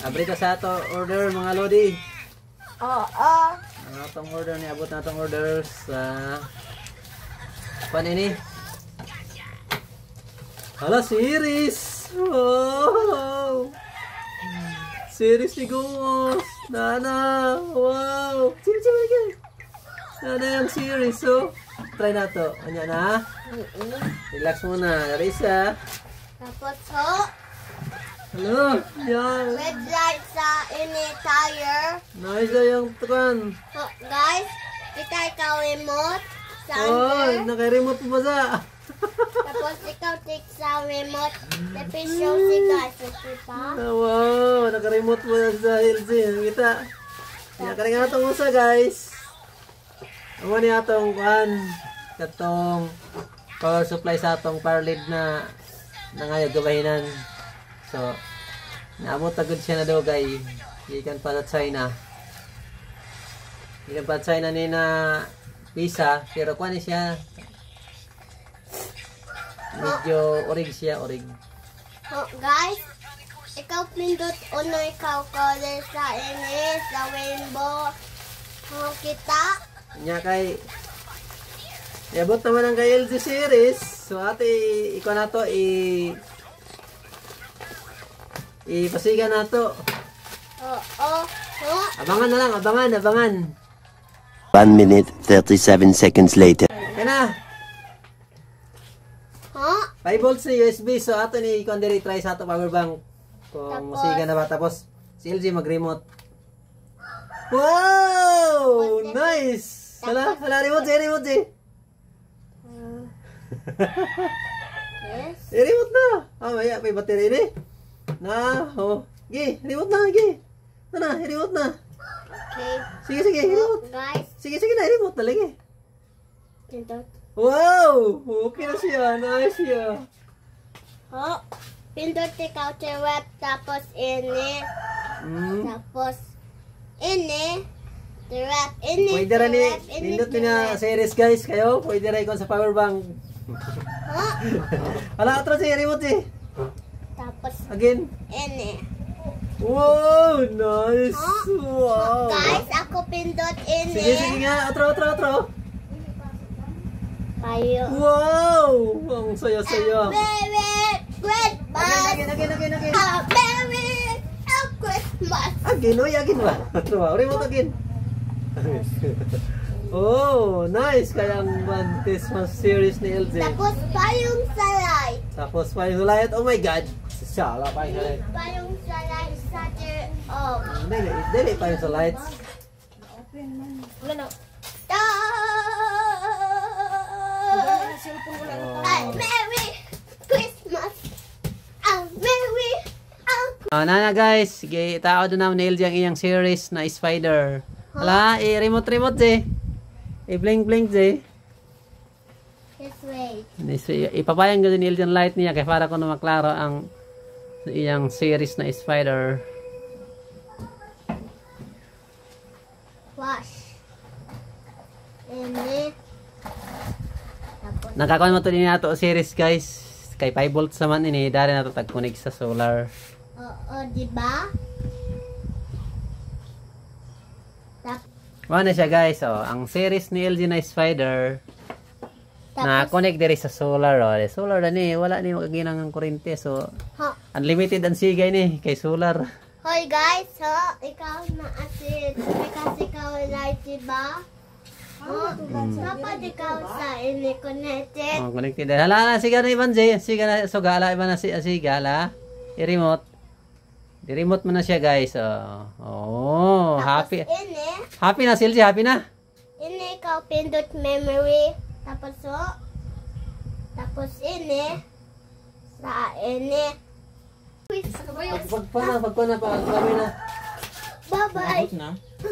Abri ka sa ato order mga lodi. Oo. Ang atong order ni abot na atong order sa pan ini. Hala series. Wow. Series ni Gumos. Nana. Wow. Sige. Nana yung series so. Try na to. Anya na. Relax muna. Risa. Tapos ho. Hello. Yan. Red light sa ini tire. Nice na yung tukan. So, guys, kita ikaw remote sa Oh, under. naka-remote po ba sa? Tapos ikaw take sa remote. Tapos show si guys. Okay pa? Wow, naka-remote po na sa LG. Kita. Yan, karing atong usa guys. Amo ni atong kuan. Katong power supply sa atong power lead na nangayag gabahinan. So, naabot agad siya na daw guys. Ikan pa sa China. Ikan pa sa China ni na visa. Pero kuan ni siya. Medyo orig siya, orig. So, guys, ikaw pindot uno ikaw color sa ini, sa rainbow. Kita. Nya kay iabot naman ang kay LG series. So ate iko na to ipasigan na to. Oo. Abangan na lang, abangan. 1 minute 37 seconds later. Kaya na. Ho? 5 volts ni USB. So ato ni ikon diri try sa ato power bank. Kung Tapos, musiga na ba tapos si LG mag-remote. Wow! Nice! Hala remote. Yes. Remote na. Maya may battery ni. Na, remote na, remote na. Okay. Sige, remote. Guys, Sige na, remote na lagi. pindot. Wow! Okay na siya, nice siya. Ho? Pindot ikaw sa web, tapos ini, tapos ini, direct, ini, Pwede rin direct, ini, nindot na series guys kayo. Pwede rin ikon sa power bank. Ho? Hala, atro siya, remote eh. Tapos Again. ini. Wow! Nice! Huh? Wow! Guys, ako pindot ini. Sige nga, atro. Kayo. Wow! Ang saya-saya. Merry Christmas! Again. Merry Christmas! Agin ba? Remote again. Oh, nice! Kayang Christmas series ni LG. Tapos payong sa light. Tapos pa yung light. Oh my God! Sala pa yung light. Payong sa light sa off. Dili pa yung sa lights. Ano? Merry Christmas! Merry Na guys, sige, tao doon naman ni LG ang iyang series na Spider. Hala, i-remote eh. I-blink eh. This way. Ipapayang gano'n ni LG ang light niya kaya para ko na maklaro ang iyang series na Spider. Wash. Ini. Tapos Nakakuha mo ito din nato series guys. Kay 5 volts naman ini, dari na ito tag-connect sa solar. oo, diba? Ano siya guys, oh, ang series ni LG na Spider na connect diri sa solar. Oh. Solar na ni, wala ni magaginang ang kuryente. So, unlimited ang sigay ni kay solar. Hoy guys, ikaw na asin. Kasi ikaw light, diba? Dapat ikaw sa ini connected. Oh, connected. Hala, siga na Ivan J. Siga na, so gala Ivan na siga la. I-remote. Di-remote mo na siya guys. Oh, happy. Ini. Happy na si LG, happy na. Ini ikaw pindot memory. Tapos ini. Sa ini. Pagko na. Bye-bye.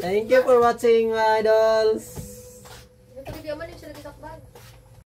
Thank you for watching, my idols.